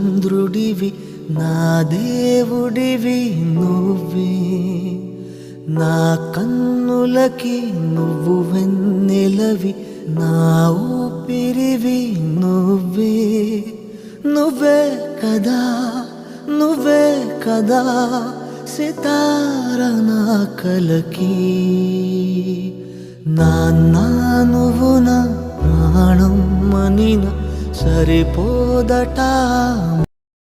చంద్రుడివి నా దేవుడివి నువ్వే, నా కన్నులకి నువ్వు వెన్నెలవి, నా ఊపిరివి నువ్వే. నువ్వే కదా, నువ్వే కదా సితార నా కలకి. నాన్న నువ్వు నా ప్రాణం మనిన సరిపోదట